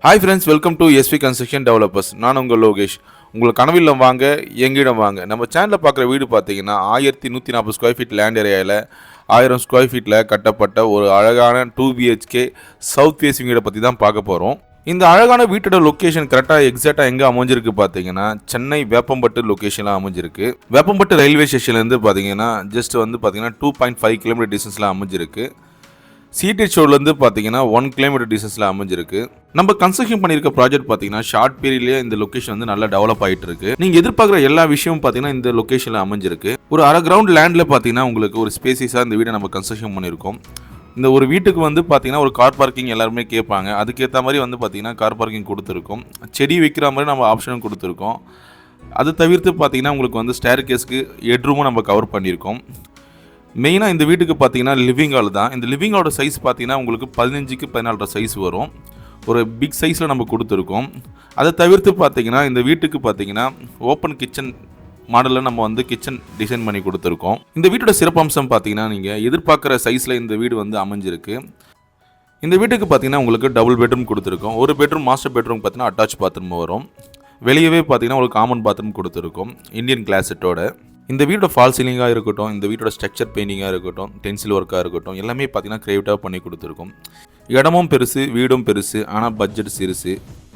Hi friends, welcome to SV construction developers. நான் உங்கள் லோகேஷ். உங்களுக்கு கனவில் வாங்க, எங்கிடம் வாங்க. நம்ம சேனலில் பார்க்குற வீடு பார்த்தீங்கன்னா 1140 ஸ்கொயர் ஃபீட் லேண்ட் ஏரியாவில் 1000 ஸ்கொயர் ஃபீட்டில் கட்டப்பட்ட ஒரு அழகான 2 BHK சவுத் ஃபேஸிங் வீடை பற்றி தான் பார்க்க போகிறோம். இந்த அழகான வீட்டோட லொக்கேஷன் கரெக்டாக எக்ஸாக்டாக எங்கே அமைஞ்சிருக்கு பார்த்தீங்கன்னா சென்னை வேப்பம்பட்டு லொக்கேஷனில் அமைஞ்சிருக்கு. வேப்பம்பட்டு ரயில்வே ஸ்டேஷன்லேருந்து பார்த்தீங்கன்னா ஜஸ்ட் வந்து பார்த்தீங்கன்னா 2.5 கிலோமீட்டர் டிஸ்டன்ஸில் அமைஞ்சிருக்கு. சிடிஹெச் ரோட்லேருந்து பார்த்தீங்கன்னா 1 கிலோமீட்டர் டிஸ்டன்ஸில் அமைஞ்சிருக்கு. நம்ம கன்ஸ்ட்ரக்ஷன் பண்ணியிருக்க ப்ராஜெக்ட் பார்த்தீங்கன்னா ஷார்ட் பீரியட்லேயே இந்த லொக்கேஷன் வந்து நல்லா டெவலப் ஆகிட்டு இருக்கு. நீங்கள் எதிர்பார்க்குற எல்லா விஷயமும் பார்த்தீங்கன்னா இந்த லொக்கேஷனில் அமைஞ்சிருக்கு. ஒரு அரை கிரவுண்ட் லேண்டில் பார்த்தீங்கன்னா உங்களுக்கு ஒரு ஸ்பேசிஸாக இந்த வீடை நம்ம கன்ஸ்ட்ரக்ஷன் பண்ணியிருக்கோம். இந்த ஒரு வீட்டுக்கு வந்து பார்த்தீங்கன்னா ஒரு கார் பார்க்கிங் எல்லாருமே கேட்பாங்க. அதுக்கேற்ற மாதிரி வந்து பார்த்தீங்கன்னா கார் பார்க்கிங் கொடுத்துருக்கோம். செடி வைக்கிற மாதிரி நம்ம ஆப்ஷனும் கொடுத்துருக்கோம். அது தவிர்த்து பார்த்தீங்கன்னா உங்களுக்கு வந்து ஸ்டேர் கேஸ்க்கு ஹெட்ரூமும் நம்ம கவர் பண்ணியிருக்கோம். மெயினாக இந்த வீட்டுக்கு பார்த்தீங்கன்னா லிவிங் ஹால் தான். இந்த லிவிங் ஹாலோட சைஸ் பார்த்தீங்கன்னா உங்களுக்கு 15க்கு 14 சைஸ் வரும். ஒரு பிக் சைஸில் நம்ம கொடுத்துருக்கோம். அதை தவிர்த்து பார்த்தீங்கன்னா இந்த வீட்டுக்கு பார்த்தீங்கன்னா ஓப்பன் கிச்சன் மாடலில் நம்ம வந்து கிச்சன் டிசைன் பண்ணி கொடுத்துருக்கோம். இந்த வீட்டோட சிறப்பம்சம் பார்த்தீங்கன்னா நீங்கள் எதிர்பார்க்குற சைஸில் இந்த வீடு வந்து அமைஞ்சிருக்கு. இந்த வீட்டுக்கு பார்த்தீங்கன்னா உங்களுக்கு டபுள் பெட்ரூம் கொடுத்துருக்கோம். ஒரு பெட்ரூம் மாஸ்டர் பெட்ரூம் பார்த்தீங்கன்னா அட்டாச் பாத்ரூம் வரும். வெளியவே பார்த்தீங்கன்னா ஒரு காமன் பாத்ரூம் கொடுத்துருக்கோம் இந்தியன் கிளாஸெட்டோட. இந்த வீட்டோட ஃபால் சீலிங்காக இருக்கட்டும், இந்த வீட்டோட ஸ்ட்ரக்சர் பெயிண்டிங்காக இருக்கட்டும், டென்சில் ஒர்க்காக இருக்கட்டும், எல்லாமே பார்த்தீங்கன்னா கிரியேட்டிவாக பண்ணி கொடுத்துருக்கோம். இடமும் பெருசு, வீடும் பெருசு, ஆனால் பட்ஜெட் சிறுசு.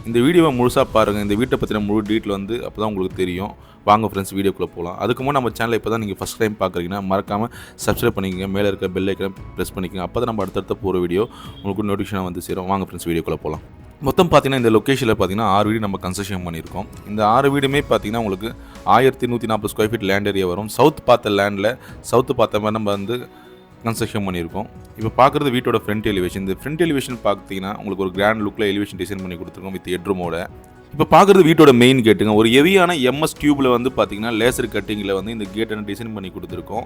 இந்த வீடியோவை முழுசாக பாருங்கள். இந்த வீட்டை பற்றின முழு டீட்டெயில் வந்து அப்போ தான் உங்களுக்கு தெரியும். வாங்க ஃப்ரெண்ட்ஸ், வீடியோக்குள்ளே போகலாம். அதுக்கு முன்னாடி நம்ம சேனலை இப்போ தான் நீங்கள் ஃபஸ்ட் டைம் பார்க்குறீங்கன்னா மறக்காமல் சப்ஸ்கிரைப் பண்ணிக்கங்க. மேலே இருக்க பெல் ஐக்கனை ப்ரெஸ் பண்ணிக்கங்க. அப்போ தான் நம்ம அடுத்தடுத்த போகிற வீடியோ உங்களுக்கு நோட்டிஃபிகேஷன் வந்து சேரும். வாங்க ஃப்ரெண்ட்ஸ், வீடியோக்குள்ளே போகலாம். மொத்தம் பார்த்தீங்கன்னா இந்த லொக்கேஷனில் பார்த்தீங்கன்னா 6 வீடு நம்ம கன்ஸ்ட்ரக்ஷன் பண்ணியிருக்கோம். இந்த 6 வீடுமே பார்த்தீங்கன்னா உங்களுக்கு 1140 ஸ்கொயர் ஃபீட் லேண்ட் ஏரியா வரும். சவுத் பார்த்த லேண்டில் சவுத்து பார்த்த மாதிரி நம்ம வந்து கன்ஸ்ட்ரக்ஷன் பண்ணியிருக்கோம். இப்போ பார்க்குறது வீட்டோட ஃப்ரண்ட் எலிவேஷன். இந்த ஃப்ரண்ட் எலிவேஷன் பார்த்தீங்கன்னா உங்களுக்கு ஒரு கிராண்ட் லுக்கில் எலிவேஷன் டிசைன் பண்ணி கொடுத்துருக்கோம் வித் ஹெட்ரூமோட. இப்போ பார்க்குறது வீட்டோட மெயின் கேட்டுங்க. ஒரு ஹெவியான MS டியூப்பில் வந்து பார்த்தீங்கன்னா லேசர் கட்டிங்கில் வந்து இந்த கேட்டை டிசைன் பண்ணி கொடுத்துருக்கோம்.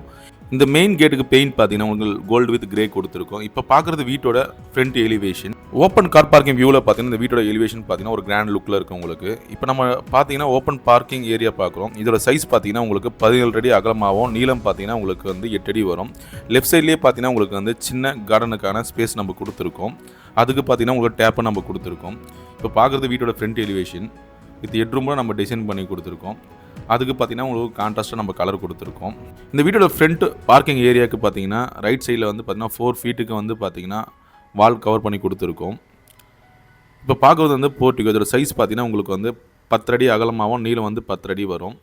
இந்த மெயின் கேட்டுக்கு பெயிண்ட் பார்த்தீங்கன்னா உங்களுக்கு கோல்டு வித் கிரே கொடுத்துருக்கோம். இப்போ பார்க்குறது வீட்டோட front elevation. Open car parking வியூவில் பார்த்தீங்கன்னா இந்த வீட்டோட எலிவேஷன் பார்த்தீங்கன்னா ஒரு கிராண்ட் லுக்கில் இருக்கும் உங்களுக்கு. இப்போ நம்ம பார்த்தீங்கன்னா ஓப்பன் பார்க்கிங் ஏரியா பார்க்குறோம். இதோட சைஸ் பார்த்தீங்கன்னா உங்களுக்கு 17 அடி அகலமாகவும், நீளம் பார்த்தீங்கன்னா உங்களுக்கு வந்து 8 அடி வரும். லெஃப்ட் சைட்லேயே பார்த்தீங்கன்னா உங்களுக்கு வந்து சின்ன கார்டனுக்கான ஸ்பேஸ் நம்ம கொடுத்துருக்கோம். அதுக்கு பார்த்தீங்கன்னா உங்களுக்கு டேப்பை நம்ம கொடுத்துருக்கோம். இப்போ பார்க்குறது வீட்டோட ஃப்ரண்ட் எலிவேஷன் வித் ஹெட்ரூமில் நம்ம டிசைன் பண்ணி கொடுத்துருக்கோம். அதுக்கு பார்த்தீங்கன்னா உங்களுக்கு கான்ட்ராஸ்ட்டாக நம்ம கலர் கொடுத்துருக்கோம். இந்த வீட்டோட ஃப்ரண்ட் பார்க்கிங் ஏரியாவுக்கு பார்த்தீங்கன்னா ரைட் சைடில் வந்து பார்த்தீங்கன்னா 4 ஃபீட்டுக்கு வந்து பார்த்தீங்கன்னா வால் கவர் பண்ணி கொடுத்துருக்கோம். இப்போ பார்க்குறது வந்து போர்ட்டிகோ. இதோட சைஸ் பார்த்தீங்கன்னா உங்களுக்கு வந்து 10 அடி அகலமாகவும், நீளம் வந்து 10 அடி வரும்.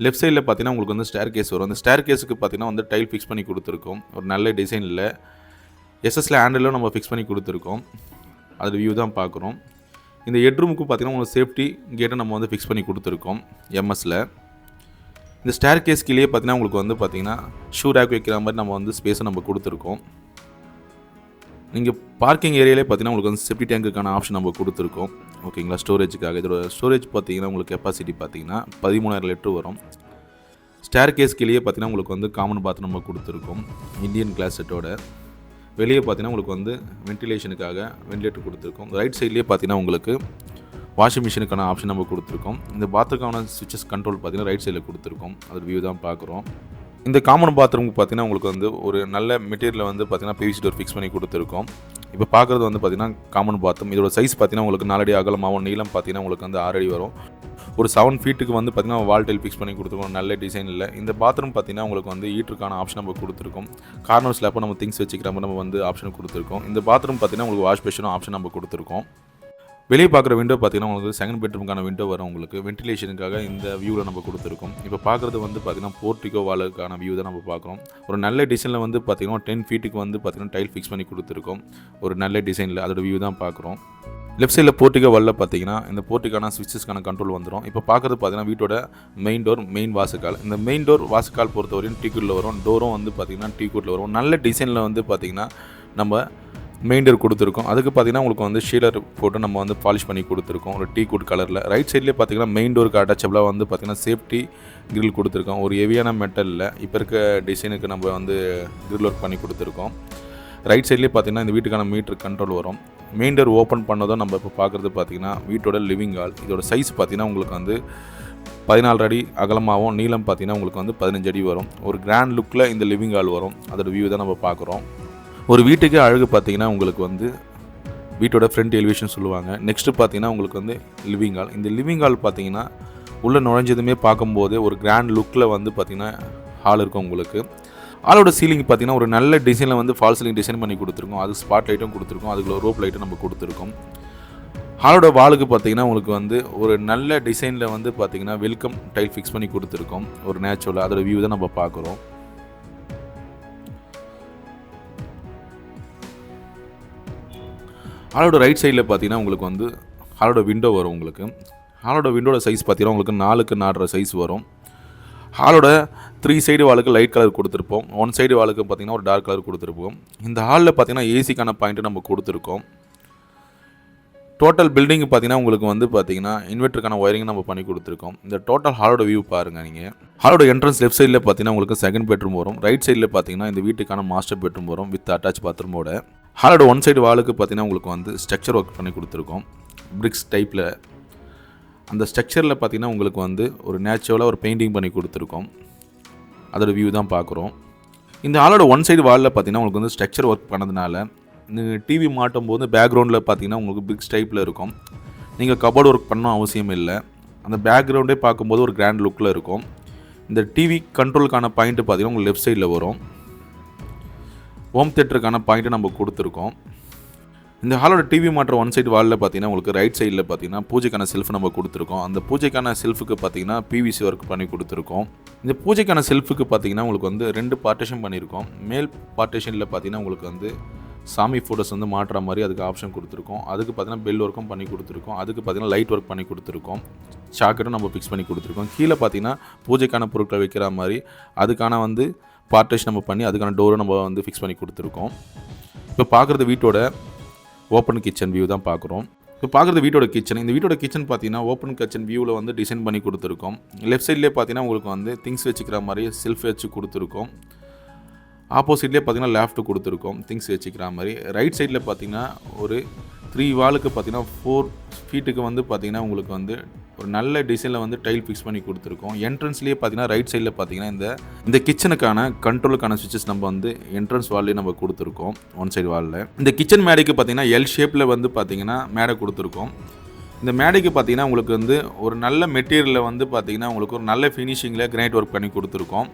லெஃப்ட் சைடில் பார்த்தீங்கன்னா உங்களுக்கு வந்து ஸ்டேர் கேஸ் வரும். அந்த ஸ்டேர் கேஸுக்கு பார்த்தீங்கன்னா வந்து டைல் ஃபிக்ஸ் பண்ணி கொடுத்துருக்கோம். ஒரு நல்ல டிசைனில் எஸ்எஸ்ல ஹேண்டிலும் நம்ம ஃபிக்ஸ் பண்ணி கொடுத்துருக்கோம். அது வியூ தான் பார்க்குறோம். இந்த ஹெட்ரூமுக்கு பார்த்தீங்கன்னா உங்களுக்கு சேஃப்டி கேட்டை நம்ம வந்து ஃபிக்ஸ் பண்ணி கொடுத்துருக்கோம் எம்எஸ்ல. இந்த ஸ்டேர் கேஸ் கீழே பார்த்தீங்கன்னா உங்களுக்கு வந்து பார்த்தீங்கன்னா ஷூ ரேக் வைக்கிற மாதிரி நம்ம வந்து ஸ்பேஸை நம்ம கொடுத்துருக்கோம். நீங்கள் பார்க்கிங் ஏரியாலே பார்த்தீங்கன்னா உங்களுக்கு வந்து செப்டி டேங்குக்கான ஆப்ஷன் நம்ம கொடுத்துருக்கோம். ஓகேங்களா, ஸ்டோரேஜுக்காக. இதோட ஸ்டோரேஜ் பார்த்தீங்கன்னா உங்களுக்கு கெப்பாசிட்டி பார்த்தீங்கன்னா 13,000 லிட்டர் வரும். ஸ்டேர் கேஸ் கீழே பார்த்தீங்கன்னா உங்களுக்கு வந்து காமன் பாத்ரூம் நம்ம கொடுத்துருக்கோம் இந்தியன் கிளாஸ் செட்டோட. வெளியே பார்த்தீங்கன்னா உங்களுக்கு வந்து வென்டிலேஷனுக்காக வென்டிலேட்டர் கொடுத்துருக்கோம். ரைட் சைட்லேயே பார்த்தீங்கன்னா உங்களுக்கு வாஷிங் மிஷினுக்கான ஆப்ஷன் நம்ம கொடுத்துருக்கோம். இந்த பாத்ரூம்க்கான சுவிச்சஸ் கண்ட்ரோல் பார்த்தீங்கன்னா ரைட் சைடில் கொடுத்துருக்கோம். அது வியூ தான் பார்க்குறோம். இந்த காமன் பாத்ரூமுக்கு பார்த்தீங்கன்னா உங்களுக்கு வந்து ஒரு நல்ல மெட்டீரியல் வந்து பார்த்தீங்கன்னா PVC டோர் ஃபிக்ஸ் பண்ணி கொடுத்துருக்கோம். இப்போ பார்க்குறது வந்து பார்த்தீங்கன்னா காமன் பாத்ரூம். இதோட சைஸ் பார்த்தீங்கன்னா உங்களுக்கு 4 அடி அகலமாகவும், நீளம் பார்த்தீங்கன்னா உங்களுக்கு வந்து 6 அடி வரும். ஒரு 7 ஃபீட்டுக்கு வந்து பார்த்தீங்கன்னா வால் டைல் ஃபிக்ஸ் பண்ணி கொடுத்துருக்கோம். நல்ல டிசைனில். இந்த பாத்ரூம் பார்த்தீங்கன்னா உங்களுக்கு வந்து ஹீட்டருக்கான ஆப்ஷன் நம்ம கொடுத்துருக்கோம். கார்னர் ஸ்லாப்பை நம்ம திங்ஸ் வச்சுக்கிற மாதிரி நம்ம வந்து ஆப்ஷன் கொடுத்துருக்கோம். இந்த பாத்ரூம் பார்த்தீங்கன்னா உங்களுக்கு வாஷ் பேஷனும் ஆப்ஷன் நம்ம கொடுத்துருக்கோம். வெளியே பார்க்குற விண்டோ பார்த்தீங்கன்னா உங்களுக்கு செகண்ட் பெட்ரூமுக்கான விண்டோ வரும். உங்களுக்கு வென்டிலேஷனுக்காக இந்த வியூவில் நம்ம கொடுத்துருக்கோம். இப்போ பார்க்குறது வந்து பார்த்தீங்கன்னா போர்ட்டிகோ வாலுக்கான வியூ தான் நம்ம பார்க்குறோம். ஒரு நல்ல டிசைனில் வந்து பார்த்தீங்கன்னா 10 ஃபீட்டுக்கு வந்து பார்த்தீங்கன்னா டைல் ஃபிக்ஸ் பண்ணி கொடுத்துருக்கோம். ஒரு நல்ல டிசைனில் அதோட வியூ தான் பார்க்குறோம். லெஃப்ட் சைடில் போர்ட்டிகோ வாலில் பார்த்தீங்கன்னா இந்த போர்ட்டிக்கான ஸ்விட்சஸ்க்கான கண்ட்ரோல் வந்துடும். இப்போ பார்க்குறது பார்த்தீங்கன்னா வீட்டோட மெயின் டோர், மெயின் வாசக்கால். இந்த மெயின் டோர் வாசக்கால் பொறுத்த வரையும் டீக்குட்டில் வரும். டோரும் வந்து பார்த்தீங்கன்னா டீக்குட்டில் வரும். நல்ல டிசைனில் வந்து பார்த்தீங்கன்னா நம்ம மெயின் டோர் கொடுத்துருக்கோம். அதுக்கு பார்த்தீங்கன்னா உங்களுக்கு வந்து ஷீலர் போட்டு நம்ம வந்து பாலிஷ் பண்ணி கொடுத்துருக்கோம் ஒரு டீக்குட் கலரில். ரைட் சைட்லேயே பார்த்தீங்கன்னா மெயின் டோருக்கு அட்டாச்சபிளாக வந்து பார்த்தீங்கன்னா சேஃப்டி கிரில் கொடுத்துருக்கோம். ஒரு ஹெவியான மெட்டலில் இப்போ இருக்க டிசைனுக்கு நம்ம வந்து கிரில் ஒர்க் பண்ணி கொடுத்துருக்கோம். ரைட் சைட்லேயே பார்த்தீங்கன்னா இந்த வீட்டுக்கான மீட்டர் கண்ட்ரோல் வரும். மெயின் டோர் ஓப்பன் பண்ணதும் நம்ம இப்போ பார்க்குறது பார்த்தீங்கன்னா வீட்டோட லிவிங் ஹால். இதோட சைஸ் பார்த்தீங்கன்னா உங்களுக்கு வந்து 14 அடி அகலமாகவும், நீளம் பார்த்தீங்கன்னா உங்களுக்கு வந்து 15 அடி வரும். ஒரு கிராண்ட் லுக்கில் இந்த லிவிங் ஹால் வரும். அதோட வியூ தான் நம்ம பார்க்குறோம். ஒரு வீட்டுக்கு அழகு பார்த்தீங்கன்னா உங்களுக்கு வந்து வீட்டோட ஃப்ரண்ட் எலிவேஷன் சொல்லுவாங்க. நெக்ஸ்ட்டு பார்த்தீங்கன்னா உங்களுக்கு வந்து லிவிங் ஹால். இந்த லிவிங் ஹால் பார்த்தீங்கன்னா உள்ளே நுழைஞ்சதுமே பார்க்கும்போது ஒரு கிராண்ட் லுக்கில் வந்து பார்த்திங்கன்னா ஹால் இருக்கும் உங்களுக்கு. ஹாலோட சீலிங் பார்த்தீங்கன்னா ஒரு நல்ல டிசைனில் வந்து ஃபால் சீலிங் டிசைன் பண்ணி கொடுத்துருக்கோம். அது ஸ்பாட் லைட்டும் கொடுத்துருக்கோம், அதுக்குள்ள ரோப் லைட்டும் நம்ம கொடுத்துருக்கோம். ஹாலோட வாலுக்கு பார்த்தீங்கன்னா உங்களுக்கு வந்து ஒரு நல்ல டிசைனில் வந்து பார்த்தீங்கன்னா வெல்கம் டைல் ஃபிக்ஸ் பண்ணி கொடுத்துருக்கோம். ஒரு நேச்சுரலாக அதோட வியூ தான் நம்ம பார்க்குறோம். ஹாலோட ரைட் சைடில் பார்த்தீங்கன்னா உங்களுக்கு வந்து ஹாலோட விண்டோ வரும் உங்களுக்கு. ஹாலோட விண்டோட சைஸ் பார்த்தீங்கன்னா உங்களுக்கு 4x 4.5 சைஸ் வரும். ஹாலோட 3 சைடு வாலுக்கு லைட் கலர் கொடுத்துருப்போம், 1 சைடு வாலுக்கு பார்த்தீங்கன்னா ஒரு டார்க் கலர் கொடுத்துருப்போம். இந்த ஹாலில் பார்த்தீங்கன்னா ஏசிக்கான பாயிண்ட்டு நம்ம கொடுத்துருக்கோம். டோட்டல் பில்டிங் பார்த்தீங்கன்னா உங்களுக்கு வந்து பார்த்தீங்கன்னா இன்வெர்ட்டருக்கான ஒயரிங் நம்ம பண்ணி கொடுத்துருக்கோம். இந்த டோட்டல் ஹாலோட வியூ பாருங்கள் நீங்கள். ஹாலோட என்ட்ரன்ஸ் லெஃப்ட் சைடில் பார்த்தீங்கன்னா உங்களுக்கு செகண்ட் பெட்ரூம் வரும். ரைட் சைடில் பார்த்தீங்கன்னா இந்த வீட்டுக்கான மாஸ்டர் பெட்ரூம் வரும் வித் அட்டாச் பாத்ரூமோட. ஹாலோட 1 சைடு வாலுக்கு பார்த்தீங்கன்னா உங்களுக்கு வந்து ஸ்ட்ரக்சர் ஒர்க் பண்ணி கொடுத்துருக்கோம் பிரிக்ஸ் டைப்பில். அந்த ஸ்ட்ரக்சரில் பார்த்தீங்கன்னா உங்களுக்கு வந்து ஒரு நேச்சுரலாக ஒரு பெயிண்டிங் பண்ணி கொடுத்துருக்கோம். அதோட வியூ தான் பார்க்குறோம். இந்த ஹாலோட 1 சைடு வாலில் பார்த்தீங்கன்னா உங்களுக்கு வந்து ஸ்ட்ரக்சர் ஒர்க் பண்ணதுனால நீங்கள் டிவி மாட்டும் போது பேக்ரவுண்டில் பார்த்தீங்கன்னா உங்களுக்கு பிரிக்ஸ் டைப்பில் இருக்கும். நீங்கள் கபோர்டு ஒர்க் பண்ணணும் அவசியம் இல்லை. அந்த பேக்ரவுண்டே பார்க்கும்போது ஒரு கிராண்ட் லுக்கில் இருக்கும். இந்த டிவி கண்ட்ரோலுக்கான பாயிண்ட்டு பார்த்தீங்கன்னா உங்களுக்கு லெஃப்ட் சைடில் வரும். ஹோம் தியேட்டருக்கான பாயிண்ட்டு நம்ம கொடுத்துருக்கோம். இந்த ஹாலோட டிவி மாற்ற 1 சைடு வாலில் பார்த்தீங்கன்னா உங்களுக்கு ரைட் சைடில் பார்த்தீங்கன்னா பூஜைக்கான செல்ஃப் நம்ம கொடுத்துருக்கோம். அந்த பூஜைக்கான செல்ஃபுக்கு பார்த்தீங்கன்னா பிவிசி ஒர்க் பண்ணி கொடுத்துருக்கோம். இந்த பூஜைக்கான செல்ஃபுக்கு பார்த்தீங்கன்னா உங்களுக்கு வந்து 2 பார்ட்டிஷன் பண்ணியிருக்கோம். மேல் பார்ட்டிஷனில் பார்த்தீங்கன்னா உங்களுக்கு வந்து சாமி ஃபோட்டோஸ் வந்து மாட்டுற மாதிரி அதுக்கு ஆப்ஷன் கொடுத்துருக்கோம். அதுக்கு பார்த்தீங்கன்னா பெல் ஒர்க்கும் பண்ணி கொடுத்துருக்கோம். அதுக்கு பார்த்தீங்கன்னா லைட் ஒர்க் பண்ணி கொடுத்துருக்கோம். சாக்கெட்டும் நம்ம ஃபிக்ஸ் பண்ணி கொடுத்துருக்கோம். கீழே பார்த்தீங்கன்னா பூஜைக்கான பொருட்களை வைக்கிற மாதிரி அதுக்கான வந்து பார்ட்டிஷன் நம்ம பண்ணி அதுக்கான டோரும் நம்ம வந்து ஃபிக்ஸ் பண்ணி கொடுத்துருக்கோம். இப்போ பார்க்குறது வீட்டோட ஓப்பன் கிச்சன் வியூ தான் பார்க்குறோம். இப்போ பார்க்குறது வீட்டோட கிச்சன். இந்த வீட்டோட கிச்சன் பார்த்தீங்கன்னா ஓப்பன் கிச்சன் வியூவில் வந்து டிசைன் பண்ணி கொடுத்துருக்கோம். லெஃப்ட் சைட்லேயே பார்த்தீங்கன்னா உங்களுக்கு வந்து திங்ஸ் வச்சுக்கிற மாதிரி செல்ஃப் வச்சு கொடுத்துருக்கோம். ஆப்போசிட்லேயே பார்த்தீங்கன்னா லேஃப்ட் கொடுத்துருக்கோம் திங்ஸ் வச்சுக்கிற மாதிரி. ரைட் சைடில் பார்த்தீங்கன்னா ஒரு 3 வாலுக்கு பார்த்தீங்கன்னா 4 ஃபீட்டுக்கு வந்து பார்த்தீங்கன்னா உங்களுக்கு வந்து ஒரு நல்ல டிசைனில் வந்து டைல் ஃபிக்ஸ் பண்ணி கொடுத்துருக்கோம். என்ட்ரன்ஸ்லேயே பார்த்தீங்கன்னா ரைட் சைடில் பார்த்தீங்கன்னா இந்த கிச்சனுக்கான கண்ட்ரோலுக்கான சுவிச்சஸ் நம்ம வந்து என்ட்ரன்ஸ் வால்லேயே நம்ம கொடுத்துருக்கோம் 1 சைடு வாலில். இந்த கிச்சன் மேடைக்கு பார்த்தீங்கன்னா எல் ஷேப்பில் வந்து பார்த்தீங்கன்னா மேடை கொடுத்துருக்கோம். இந்த மேடைக்கு பார்த்தீங்கன்னா உங்களுக்கு வந்து ஒரு நல்ல மெட்டீரியலில் வந்து பார்த்தீங்கன்னா உங்களுக்கு ஒரு நல்ல ஃபினிஷிங்கில் கிரானைட் ஒர்க் பண்ணி கொடுத்துருக்கோம்.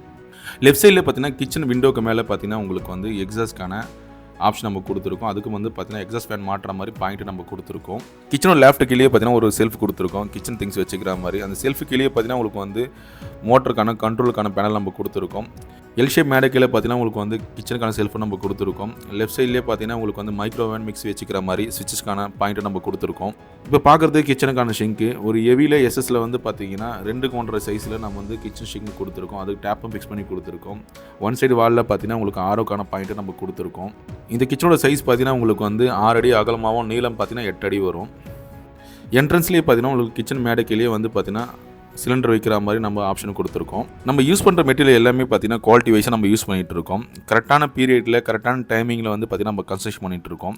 லெஃப்ட் சைடில் பார்த்தீங்கன்னா கிச்சன் விண்டோக்கு மேலே பார்த்தீங்கன்னா உங்களுக்கு வந்து எக்ஸாஸ்ட்கான ஆப்ஷன் நம்ம கொடுத்துருக்கோம். அதுக்கு வந்து பார்த்தீங்கன்னா எக்ஸாஸ்ட் ஃபேன் மாட்டுற மாதிரி பாயிண்ட் நம்ம கொடுத்துருக்கோம். கிச்சனோட லெஃப்ட் கீழே பார்த்தீங்கன்னா ஒரு செல்ஃப் கொடுத்துருக்கோம் கிச்சன் திங்ஸ் வச்சுக்கிற மாதிரி. அந்த செல்ஃப் கீழே பார்த்தீங்கன்னா உங்களுக்கு வந்து மோட்டருக்கான கண்ட்ரோலுக்கான பேனல் நம்ம கொடுத்துருக்கோம். எல் ஷேப் மேடை கீழே பார்த்தீங்கன்னா உங்களுக்கு வந்து கிச்சனுக்கான செல்ஃபை நம்ம கொடுத்துருக்கோம். லெஃப்ட் சைட்லேயே பார்த்தீங்கன்னா உங்களுக்கு வந்து மைக்ரோவேவ் மிக்ஸி வச்சுக்கிற மாதிரி ஸ்விட்சஸ்க்கான பாயிண்ட்டை நம்ம கொடுத்துருக்கோம். இப்போ பார்க்குறது கிச்சனுக்கான ஷிங்க்கு ஒரு ஹெவியில் எஸ்எஸ்ல வந்து பார்த்தீங்கன்னா 2 சைஸில் நம்ம வந்து கிச்சன் ஷிங்க் கொடுத்துருக்கோம். அதுக்கு டேப்பும் ஃபிக்ஸ் பண்ணி கொடுத்துருக்கோம். 1 சைடு வாலில் பார்த்தீங்கன்னா உங்களுக்கு ஆரோக்கான பாயிண்ட்டை நம்ம கொடுத்துருக்கோம். இந்த கிச்சனோட சைஸ் பார்த்தீங்கன்னா உங்களுக்கு வந்து 6 அடி அகலமாகவும் நீளம் பார்த்தீங்கன்னா 8 அடி வரும். என்ட்ரன்ஸ்லேயே பார்த்தீங்கன்னா உங்களுக்கு கிச்சன் மேடைக்கிலேயே வந்து பார்த்தீங்கன்னா சிலிண்டர் வைக்கிற மாதிரி நம்ம ஆப்ஷன் கொடுத்துருக்கோம். நம்ம யூஸ் பண்ணுற மெட்டீரியல் எல்லாமே பார்த்தீங்கன்னா குவாலிட்டி வைஸாக நம்ம யூஸ் பண்ணிகிட்டு இருக்கோம். கரெக்டான பீரியடில் கரெக்டான டைமிங்கில் வந்து பார்த்தீங்கன்னா நம்ம கன்ஸ்ட்ரக்ஷன் பண்ணிகிட்டு இருக்கோம்.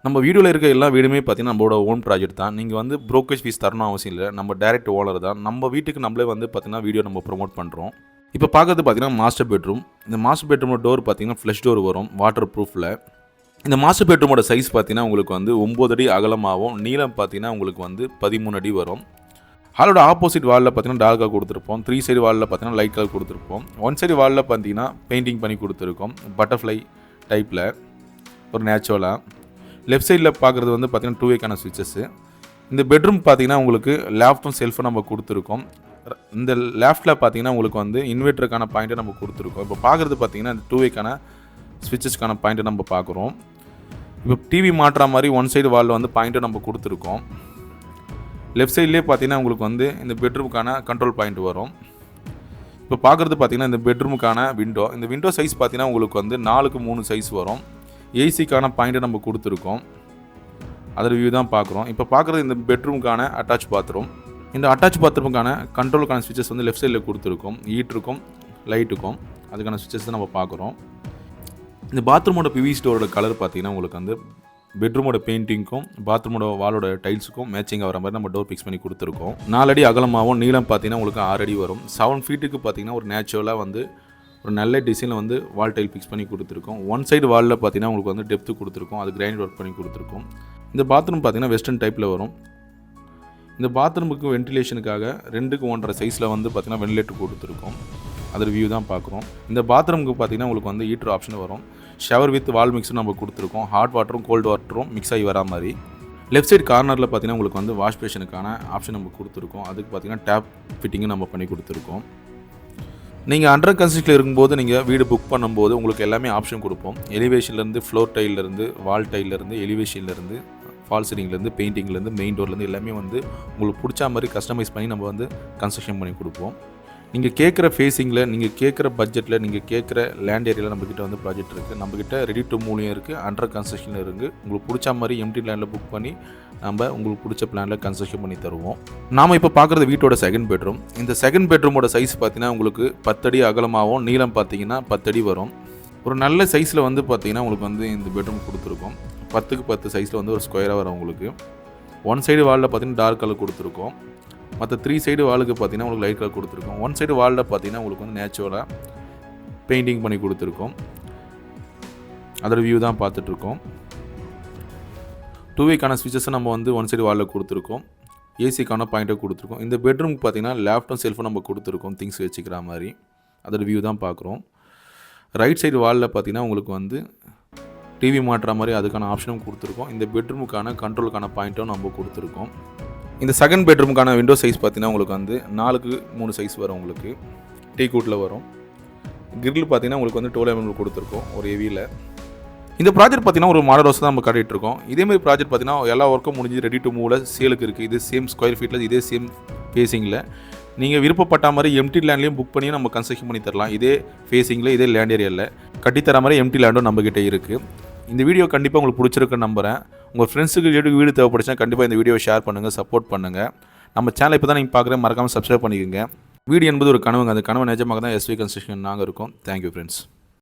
நம்ம வீடியோவில் இருக்க எல்லா வீடுமே பார்த்தீங்கன்னா நம்மளோட ஓன் ப்ராஜெக்ட் தான். நீங்கள் வந்து ப்ரோக்கரேஜ் ஃபீஸ் தரணும் அவசியம் இல்லை. நம்ம டைரக்ட் ஓனர் தான். நம்ம வீட்டுக்கு நம்மளே வந்து பார்த்தீங்கன்னா வீடியோ நம்ம ப்ரொமோட் பண்ணுறோம். இப்போ பார்க்கறது பார்த்தீங்கன்னா மாஸ்டர் பெட்ரூம். இந்த மாஸ்டர் பெட்ரூமோட டோர் பார்த்தீங்கன்னா ஃப்ளஷ் டோர் வரும் வாட்டர் ப்ரூஃபில். இந்த மாஸ்டர் பெட்ரூமோட சைஸ் பார்த்தீங்கன்னா உங்களுக்கு வந்து 9 அடி அகலமாகவும் நீளம் பார்த்தீங்கன்னா உங்களுக்கு வந்து 13 அடி வரும். ஹாலோட ஆப்போசிட் வாலில் பார்த்தீங்கன்னா டார்க்காக கொடுத்துருப்போம். 3 சைடு வாலில் பார்த்தீங்கன்னா லைட் கலர் கொடுத்துருப்போம். 1 சைடு வாலில் பார்த்தீங்கன்னா பெயிண்டிங் பண்ணி கொடுத்துருக்கோம் பட்டர்ஃப்ளை டைப்பில் ஒரு நேச்சுரலாக. லெஃப்ட் சைடில் பார்க்குறது வந்து பார்த்தீங்கன்னா 2 ஸ்விட்சஸ்ஸு. இந்த பெட்ரூம் பார்த்தீங்கன்னா உங்களுக்கு லேஃப்ட்டும் செல்ஃபும் நம்ம கொடுத்துருக்கோம். இந்த லேஃப்ட்டில் பார்த்தீங்கன்னா உங்களுக்கு வந்து இன்வெர்ட்டருக்கான பாயிண்ட்டை நம்ம கொடுத்துருக்கோம். இப்போ பார்க்குறது பார்த்தீங்கன்னா இந்த 2 ஸ்விட்சஸ்க்கான பாயிண்ட்டை நம்ம பார்க்குறோம். இப்போ டிவி மாட்டுற மாதிரி 1 சைடு வாலில் வந்து பாயிண்ட்டை நம்ம கொடுத்துருக்கோம். லெஃப்ட் சைட்லேயே பார்த்தீங்கன்னா உங்களுக்கு வந்து இந்த பெட்ரூமுக்கான கண்ட்ரோல் பாயிண்ட் வரும். இப்போ பார்க்குறது பார்த்தீங்கன்னா இந்த பெட்ரூமுக்கான விண்டோ. இந்த விண்டோ சைஸ் பார்த்தீங்கன்னா உங்களுக்கு வந்து 4x 3 சைஸ் வரும். ஏசிக்கான பாயிண்ட்டை நம்ம கொடுத்துருக்கோம். அதோட வியூ தான் பார்க்குறோம். இப்போ பார்க்குறது இந்த பெட்ரூமுக்கான அட்டாச் பாத்ரூம். இந்த அட்டாச் பாத்ரூமுக்கான கண்ட்ரோலுக்கான ஸ்விட்சஸ் வந்து லெஃப்ட் சைடில் கொடுத்துருக்கோம். ஹீட்டருக்கும் லைட்டுக்கும் அதுக்கான ஸ்விட்சஸ் தான் நம்ம பார்க்குறோம். இந்த பாத்ரூமோட பிவிசி டோரோட கலர் பார்த்தீங்கன்னா உங்களுக்கு வந்து பெட்ரூமோட பெயிண்டிங்க்கும் பாத்ரூமோட வாலோட டைல்ஸுக்கும் மேட்சிங் ஆகிற மாதிரி நம்ம டோர் ஃபிக்ஸ் பண்ணி கொடுத்துருக்கோம். 4 அடி அகலமாகவும் நீளம் பார்த்தீங்கன்னா உங்களுக்கு 6 அடி வரும். 7 ஃபீட்டுக்கு பார்த்தீங்கன்னா ஒரு நேச்சுரலாக வந்து ஒரு நல்ல டிசைனில் வந்து வால் டைல் ஃபிக்ஸ் பண்ணி கொடுத்துருக்கோம். 1 சைடு வாலில் பார்த்தீங்கன்னா உங்களுக்கு வந்து டெப்த்து கொடுத்துருக்கோம். அது கிரைண்ட் ஒர்க் பண்ணி கொடுத்துருக்கோம். இந்த பாத்ரூம் பார்த்தீங்கன்னா வெஸ்டர்ன் டைப்பில் வரும். இந்த பாத்ரூமுக்கு வென்டிலேஷனுக்காக 2க்கு 1.5 சைஸில் வந்து பார்த்தீங்கன்னா வென்டிலேட்டர் கொடுத்துருக்கோம். அதோட வியூ தான் பார்க்குறோம். இந்த பாத்ரூமுக்கு பார்த்தீங்கன்னா உங்களுக்கு வந்து ஹீட்டர் ஆப்ஷன் வரும். ஷவர் வித் வால் மிக்ஸும் நம்ம கொடுத்துருக்கோம். ஹாட் வாட்டரும் கோல்டு வாட்டரும் மிக்ஸ் ஆகி வரா மாதிரி. லெஃப்ட் சைடு கார்னரில் பார்த்தீங்கன்னா உங்களுக்கு வந்து வாஷ் பேஷனுக்கான ஆப்ஷன் நம்ம கொடுத்துருக்கோம். அதுக்கு பார்த்தீங்கன்னா டேப் ஃபிட்டிங்கும் நம்ம பண்ணி கொடுத்துருக்கோம். நீங்கள் அண்டர் கன்ஸ்ட்ரக்ஷனில் இருக்கும்போது நீங்கள் வீடு புக் பண்ணும்போது உங்களுக்கு எல்லாமே ஆப்ஷன் கொடுப்போம். எலிவேஷன்லேருந்து ஃப்ளோர் டைல்லேருந்து வால் டைல்லேருந்து எலிவேஷன்லேருந்து ஃபால் சீலிங்லேருந்து பெயிண்டிங்லேருந்து மெயின் டோர்லேருந்து எல்லாமே வந்து உங்களுக்கு பிடிச்ச மாதிரி கஸ்டமைஸ் பண்ணி நம்ம வந்து கன்ஸ்ட்ரக்ஷன் பண்ணி கொடுப்போம். நீங்கள் கேட்குற ஃபேஸிங்கில், நீங்கள் கேட்குற பட்ஜெட்டில், நீங்கள் கேட்குற லேண்ட் ஏரியாவில் நம்மக்கிட்ட வந்து ப்ராஜெக்ட் இருக்குது. நம்மக்கிட்ட ரெடி டு மூவ்லையும் இருக்குது, அண்டர் கன்ஸ்ட்ரக்ஷனில் இருக்குது. உங்களுக்கு பிடிச்ச மாதிரி எம்டி லேண்டில் புக் பண்ணி நம்ம உங்களுக்கு பிடிச்ச பிளானில் கன்ஸ்ட்ரக்ஷன் பண்ணி தருவோம். நாம் இப்போ பார்க்குறது வீட்டோட செகண்ட் பெட்ரூம். இந்த செகண்ட் பெட்ரூமோட சைஸ் பார்த்தீங்கன்னா உங்களுக்கு 10 அடி அகலமாகவும் நீளம் பார்த்தீங்கன்னா 10 அடி வரும். ஒரு நல்ல சைஸில் வந்து பார்த்தீங்கன்னா உங்களுக்கு வந்து இந்த பெட்ரூம் கொடுத்துருக்கோம். 10க்கு 10 சைஸில் வந்து ஒரு ஸ்கொயராக வரும் உங்களுக்கு. ஒன் சைடு வாலில் பார்த்தீங்கன்னா டார்க் கலர் கொடுத்துருக்கோம். மற்ற 3 சைடு வாலுக்கு பார்த்தீங்கன்னா உங்களுக்கு லைட் கலர் கொடுத்துருக்கோம். ஒன் சைடு வாலில் பார்த்தீங்கன்னா உங்களுக்கு வந்து நேச்சுரலாக பெயிண்டிங் பண்ணி கொடுத்துருக்கோம். அதோட வியூ தான் பார்த்துட்ருக்கோம். 2வேக்கான ஸ்விட்சஸை நம்ம வந்து ஒன் சைடு வாலில் கொடுத்துருக்கோம். ஏசிக்கான பாயிண்ட்டை கொடுத்துருக்கோம். இந்த பெட்ரூமுக்கு பார்த்தீங்கன்னா லேப்டும் செல்ஃபும் நம்ம கொடுத்துருக்கோம் திங்ஸ் வச்சுக்கிற மாதிரி. அதோட வியூ தான் பார்க்குறோம். ரைட் சைடு வாலில் பார்த்தீங்கன்னா உங்களுக்கு வந்து டிவி மாட்டுற மாதிரி அதுக்கான ஆப்ஷனும் கொடுத்துருக்கோம். இந்த பெட்ரூமுக்கான கண்ட்ரோலுக்கான பாயிண்ட்டும் நம்ம கொடுத்துருக்கோம். இந்த செகண்ட் பெட்ரூமுக்கான விண்டோ சைஸ் பார்த்தீங்கன்னா உங்களுக்கு வந்து 4க்கு 3 சைஸ் வரும். உங்களுக்கு டீ கூட்டில் வரும். கிரில் பார்த்தீங்கன்னா உங்களுக்கு வந்து 12 mm கொடுத்துருக்கோம் ஒரு ஹெவியில். இந்த ப்ராஜெக்ட் பார்த்தீங்கன்னா ஒரு மாடல் ஹவுஸ் தான் நம்ம காட்டிகிட்டு இருக்கோம். இதேமாதிரி ப்ராஜெக்ட் பார்த்தீங்கன்னா எல்லா ஒர்க்கும் முடிஞ்சு ரெடி டு மூவில் சேலுக்கு இருக்குது. இது சேம் ஸ்கொயர் ஃபீட்டில், இதே சேம் ஃபேஸிங்கில் நீங்கள் விருப்பப்பட்ட மாதிரி எம்டி லேண்ட்லேயும் புக் பண்ணி நம்ம கன்ஸ்ட்ரக்ஷன் பண்ணி தரலாம். இதே ஃபேஸிங்கில், இதே லேண்ட் ஏரியாவில் கட்டித்தர மாதிரி எம்டி லேண்டும் நம்மக்கிட்ட இருக்குது. இந்த வீடியோ கண்டிப்பாக உங்களுக்கு பிடிச்சிருக்குன்னு நம்புகிறேன். உங்கள் ஃப்ரெண்ட்ஸுக்கு வீடு தேவைப்படுச்சுன்னா கண்டிப்பாக இந்த வீடியோ ஷேர் பண்ணுங்கள், சப்போர்ட் பண்ணுங்கள். நம்ம சேனல் இப்போ தான் நீங்கள் பார்க்குறேன், மறக்காமல் சப்ஸ்கிரைப் பண்ணிக்கோங்க. வீடு என்பது ஒரு கனவுங்க. அந்த கனவு நிஜமாக தான் எஸ்வி கன்ஸ்ட்ரக்ஷன் நாங்கள் இருக்கோம். Thank you friends.